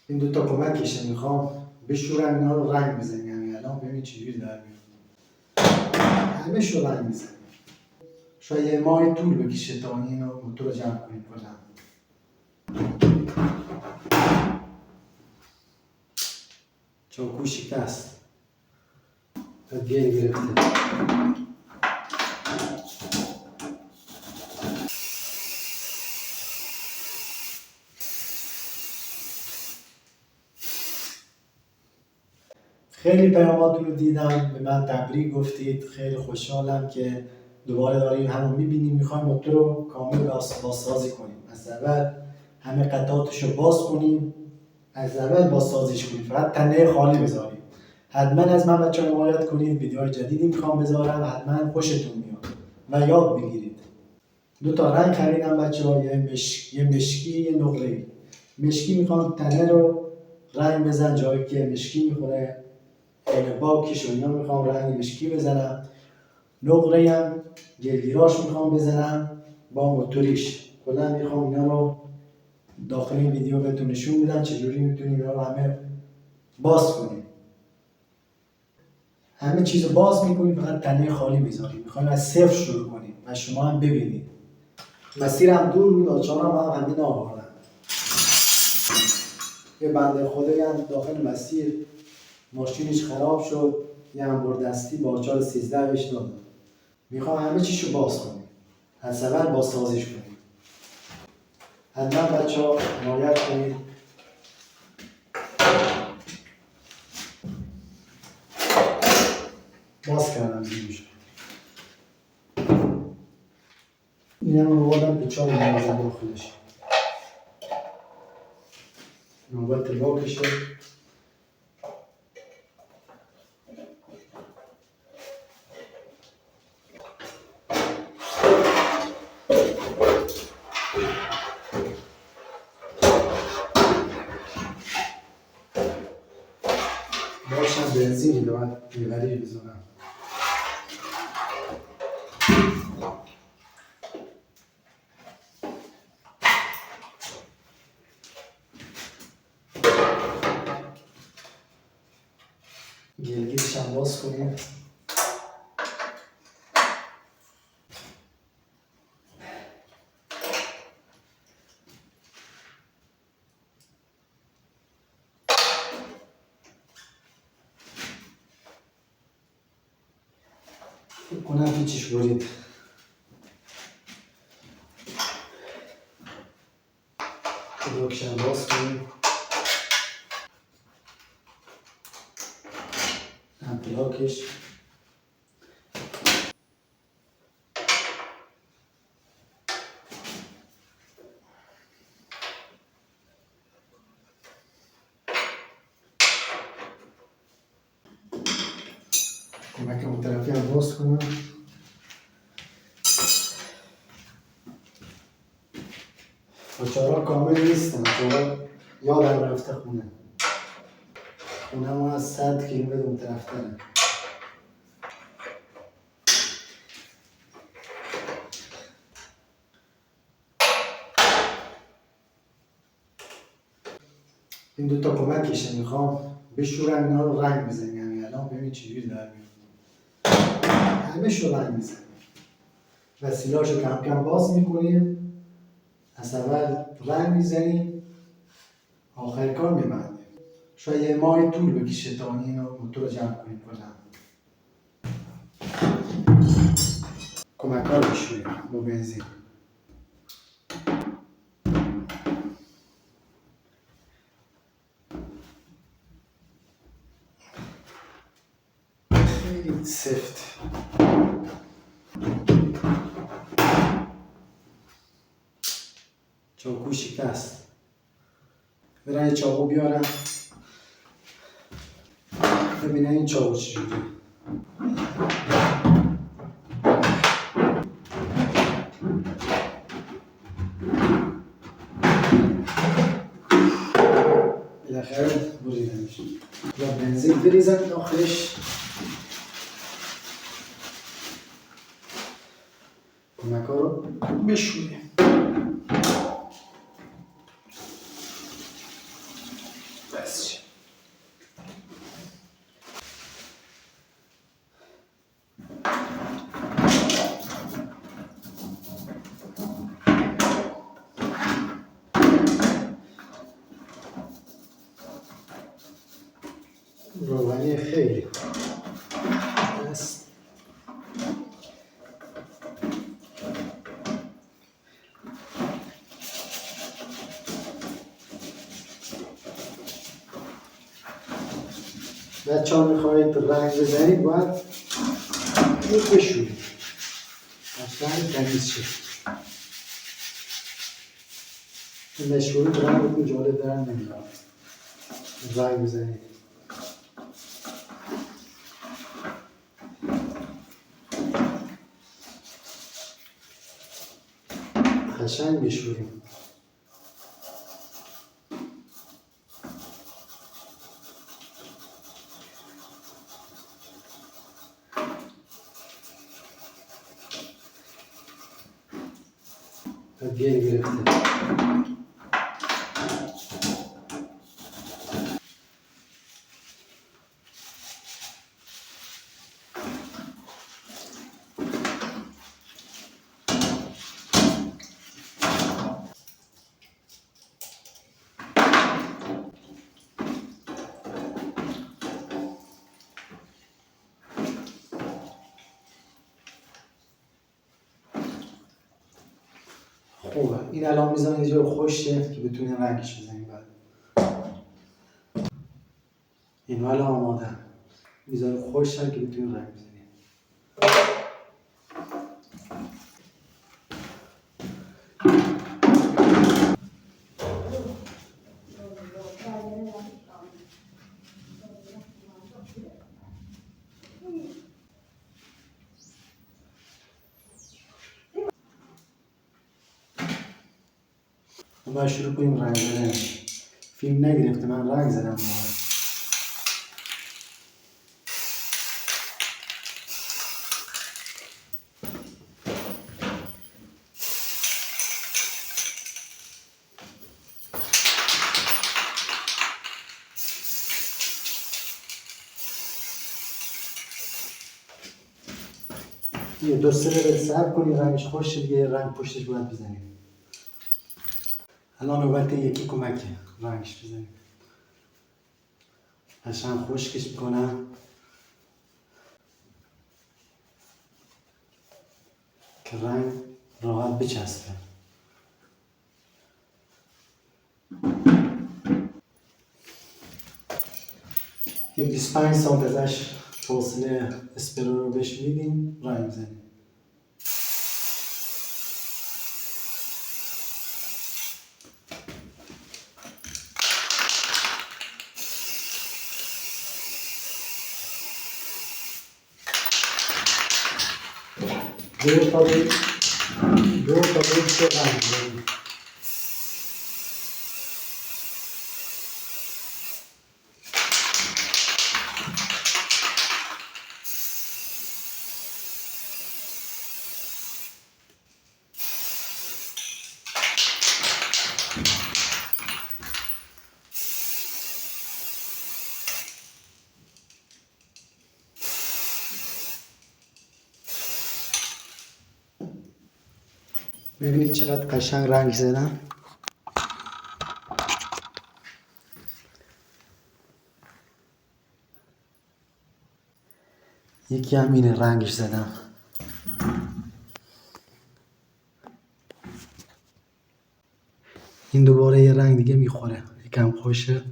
این دوتا کمکشه، میخوام بشورم اینا رو رنگ بزنیم. یعنی الان ببین چجوری در میاد، همه شو رنگ میزنیم. شاید یه ماه طول بکشه تا اینو موتور رو جمع کنیم کلا. چاقو شکست، گل گرفته. خیلی پیاماتون رو دیدم، به من تبریک گفتید، خیلی خوشحالم که دوباره داریم همون میبینیم. میخوایم موتور رو کامل بازسازی کنیم، از اول همه قطعاتش رو باز کنیم، از اول بازسازیش کنیم، فقط تنه خالی بذاریم. حتما از من بچه‌ها حمایت کنید، ویدیوهای جدیدی میخوام بذارم، حتما خوشتون میاد و یاد بگیرید. دو تا رنگ خریدم بچه‌ها، یه مشکی یه نقره‌ای. مشکی میخوام تنه رو رنگ بزن، جایی که مشکی میخوره باکش و اینا میخوام رنگ مشکی بزنم. نقره هم گلگیراش میخوام بزنم با موتوریش. کلا میخوام اینا رو داخل این ویدیو بهتون نشون میدم چجوری میتونیم اینا رو همه باز کنیم. همه چیز رو باز میکنیم، فقط تنه خالی میذاریم. میخوایم از صفر شروع کنیم و شما هم ببینید. مسیرم دور بود، آچارم هم همین آوردم. یه بنده خدایی هم داخل مسیر ماشینش خراب شد، یه انبر دستی با آچار 13 بهش دادم. میخوام همه چیشو باز کنیم، از اول بازسازیش کنیم. حتما بچه‌ها حمایت کنید. باز کردم زیرش. اینم رو آوردم پیچا رو نوازم داخلش. نوبت باکشه. باشم بنزینی رو باید میبری بزنم. گلگیرش هم باز کنیم. فکر کنم پیچش برید. بلوکش هم باز کنیم. هم بلاکش. کمک اون طرفی هم باز کنم. آچارها کامل نیستن، آچارها یادم رفته خونه. خونه ما از 100 کیلومتر اون طرف تره. این دوتا کمکشه، میخوام بشورم اینا رو رنگ بزنیم. یعنی الان ببین چجوری در میاد، همه شو رنگ میزنیم. وسیله‌اشو کم کم باز میکنیم، از اول رنگ میزنیم، آخر کار میبندیم. شاید یه ماه طول بکشه تا اینو موتور جمع کنیم کلا. کمک ها رو بشوریم با بنزین. خیلی سفت. چاقو شکست. برای یه چاقو بیارم ببینم این چاقو چجوریه. بالاخره بریدمش. یا بنزین بریزم داخلش. کمک ها رو بشوریم. روغنی خیلی است. بچه ها میخواهید رنگ بزنید باید بشورید قشنگ تمیز شد. نشورید رنگتون جالب در نمیاد. رنگ بزنید قشنگ بشورید. گل گرفته. خوبه. این الان میزنید یه جای خشکه که بتونید رنگش بزنید. بعد این الان آماده میذاره خشکن که بتونید رنگ بزنید. ما شروع کنیم رنگ زدن. فیلم نگرفته من رنگ زدم. یه دو سه دقیقه صبر کنید رنگش خوش دیگه رنگ پشتش باید بزنید. الان نوبت یکی کمکه رنگش بزنید. قشنگ خشکش میکنم که رنگ راحت بچسبه. یه 25 سانت ازش فاصله اسپرو رو بهش میدیم رنگ بزنیم. دو تا بشه رنگ بزنیم. ببینید چقدر قشنگ رنگ زدم. یکی هم اینه رنگش زدم. این دوباره یه رنگ دیگه میخوره یکم خوشه.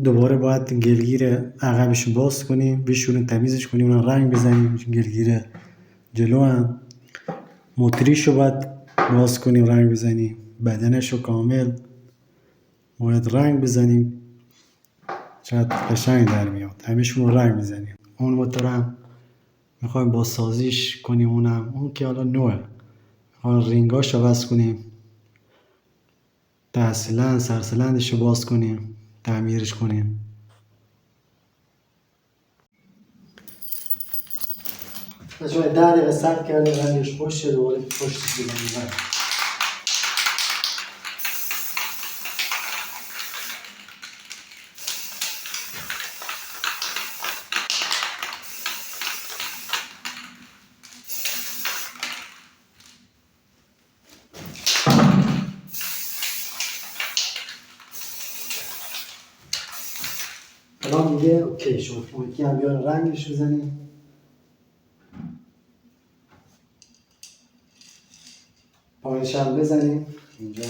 دوباره باید گلگیر عقبش باز کنیم بشوریم تمیزش کنیم اون رنگ بزنیم. گلگیر جلو هم موتریشو باید باز کنیم رنگ بزنیم. بدنشو کامل باید رنگ بزنیم. چقدر قشنگ در میاد. همه‌شون رنگ میزنیم. اون موتور هم میخوایم با سازیش کنیم. اون که حالا نوعه میخوایم رینگاش عوض کنیم. دستلند سرسلندشو باز کنیم تعمیرش کنیم. بچه‌ها 10 دقیقه صبر کردیم رنگش خوش شد. دوباره پشتش بزنیم. الان دیگه اوکی شد. اون یکی هم بیار رنگش بزنیم. پایینش هم بزنیم اینجا.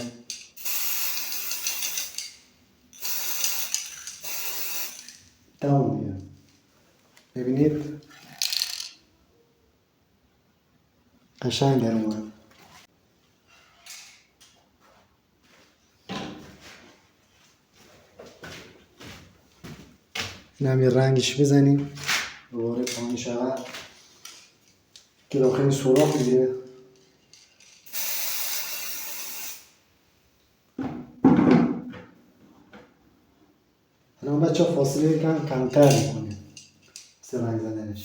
تمام دیگه. ببینید قشنگ در اومد. این هم یه رنگش بزنیم دوباره پایین شود که داخل سوراخ میگیره. الان بچه ها فاصله کمتر میکنیم سه رنگ زدنش.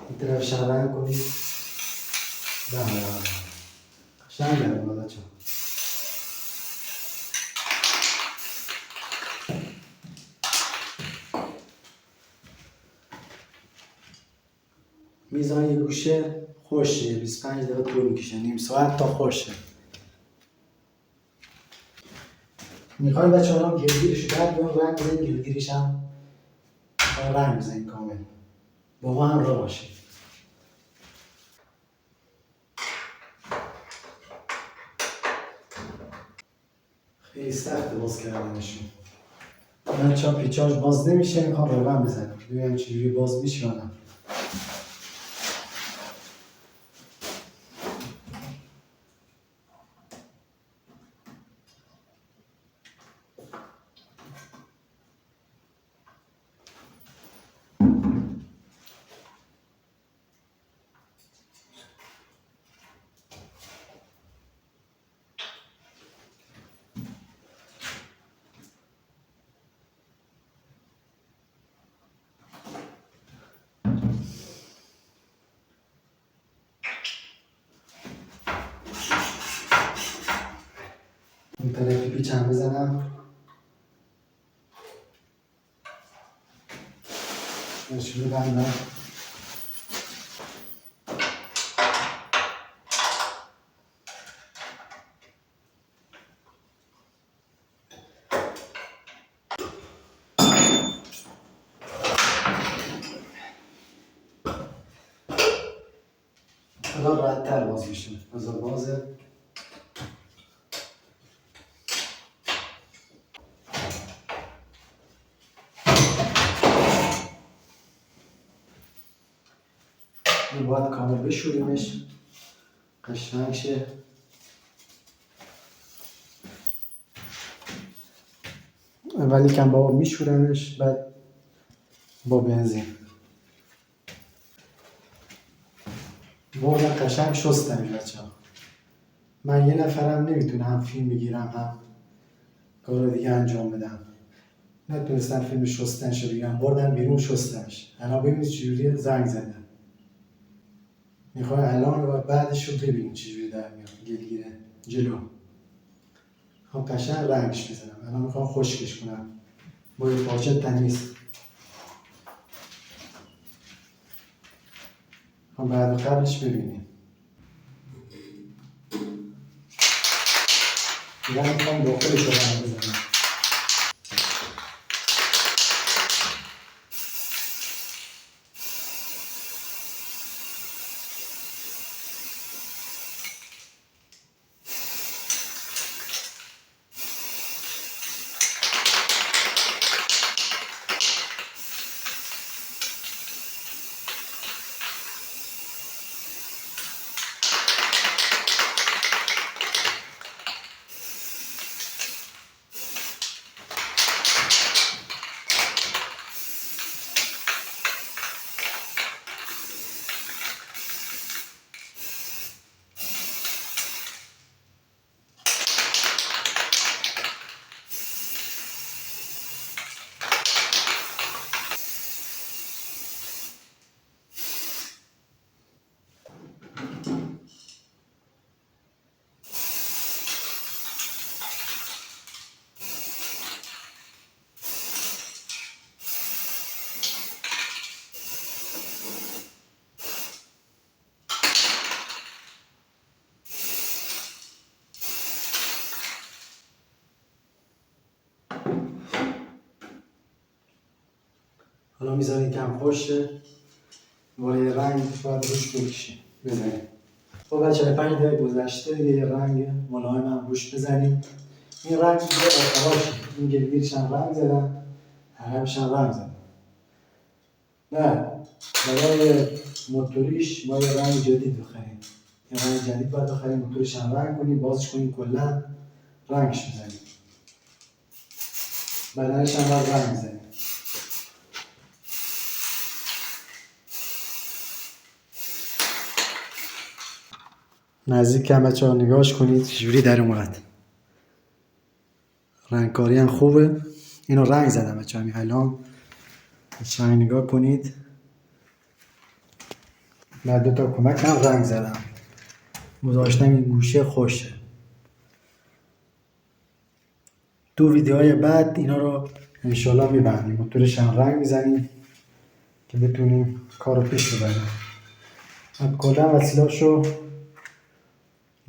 این طرف شرنگ کنیم. قشنگ در اومد بچه ها. میزان یه گوشه خوشه 25 دقیقه طول میکشه، نیم ساعت تا خوشه. میخوایم بچه ها گلگیرش رو بعد بیان رنگ بزنیم. گلگیرش هم رنگ بزنیم کامل. با ما هم را باشید. خیلی سخت باز کردنشون. بچه ها پیچاش باز نمیشه. میخوام روغن بزنم ببینم چجوری باز میشه یا نه. این طرفی پیچم بزنم. شروع بندم. الان راحت‌تر باز میشه. بذار بازه. این باید کامل بشوریمش قشنگ شه. اولی کم با میشورمش بعد با بنزین. بردم قشنگ شستمش بچه ها. من یه نفرم نمیتونه هم فیلم بگیرم هم کار دیگه انجام بدم. نتونستم فیلم شستنش رو بگیرم. بردم بیرون شستمش. الان ببینید چجوری زنگ زدم. میخوای الان و بعدش رو ببینید چجوری در میاد گلگیره جلو. خب قشنگ رنگش بزنم. الان میخوام خشکش کنم با یه پارچه تمیز. خب بعد قبلش ببینیم. دیگه میخوام داخلش رو رنگ بزنم. حالا میذاریم کم خوشه ولی رنگ باید روش بکشیم بزنیم. خب بچه 5 دقیقه گذشته یه رنگ ملایم هم روش بزنیم. این رنگ دیگه آخراشه، این گلگیرش هم رنگ زدم، عقبش هم رنگ زدم. نه برای موتوریش ما یه رنگ جدید بخریم، یه رنگ جدید باید بخریم، موتورش هم رنگ کنیم، بازش کنیم، کلا رنگش بزنیم، بدنش هم باید رنگ بزنیم. نزدیک هم بچه ها نگاهش کنید چجوری در اومد. رنگکاری هم خوبه. اینو رنگ زدم بچه همین الان رنگ نگاه کنید. من 2 تا کمک هم رنگ زدم، گذاشتم این گوشه خوشه. تو ویدیوهای بعد اینا رو انشالله میبندیم، موتورش هم رنگ میزنیم که بتونیم کارو پیش ببریم. کلا وسیله‌اشو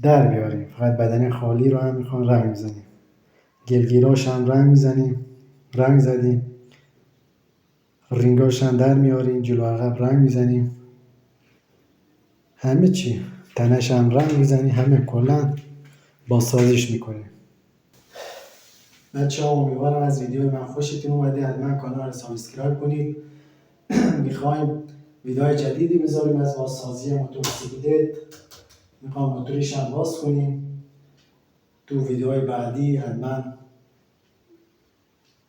در بیاریم، فقط بدن خالی رو هم میخوام رنگ بزنیم. گلگیراش هم رنگ میزنیم، رنگ زدیم. رینگاش هم در میاریم، جلو عقب رنگ میزنیم، همه چی. تنش هم رنگ میزنیم، همه کلا بازسازیش میکنیم. بچه ها امیدوارم از ویدیو من خوشتون اومده. حتما کانال رو سابسکرایب کنید. میخوایم ویدیو جدیدی بذاریم از بازسازی موتور سیکلت. میخوام موتورش هم باز کنیم. تو ویدیوهای بعدی حتما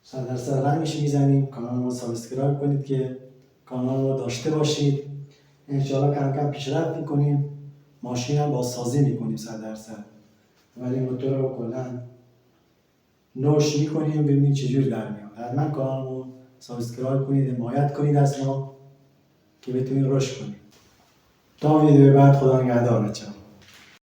100% رنگش میزنیم. کانال رو سابسکرایب کنید که کانال رو داشته باشید. انشاءالله کم کم پیشرفت میکنیم. ماشین هم بازسازی میکنیم 100%، ولی موتور رو کلا نوش میکنیم ببینید چجوری در میاد. حتما کانال رو سابسکرایب کنید، حمایت کنید از ما که بتونید رشد کنید. تا ویدیو بعد خدا نگهدار بچه‌ها.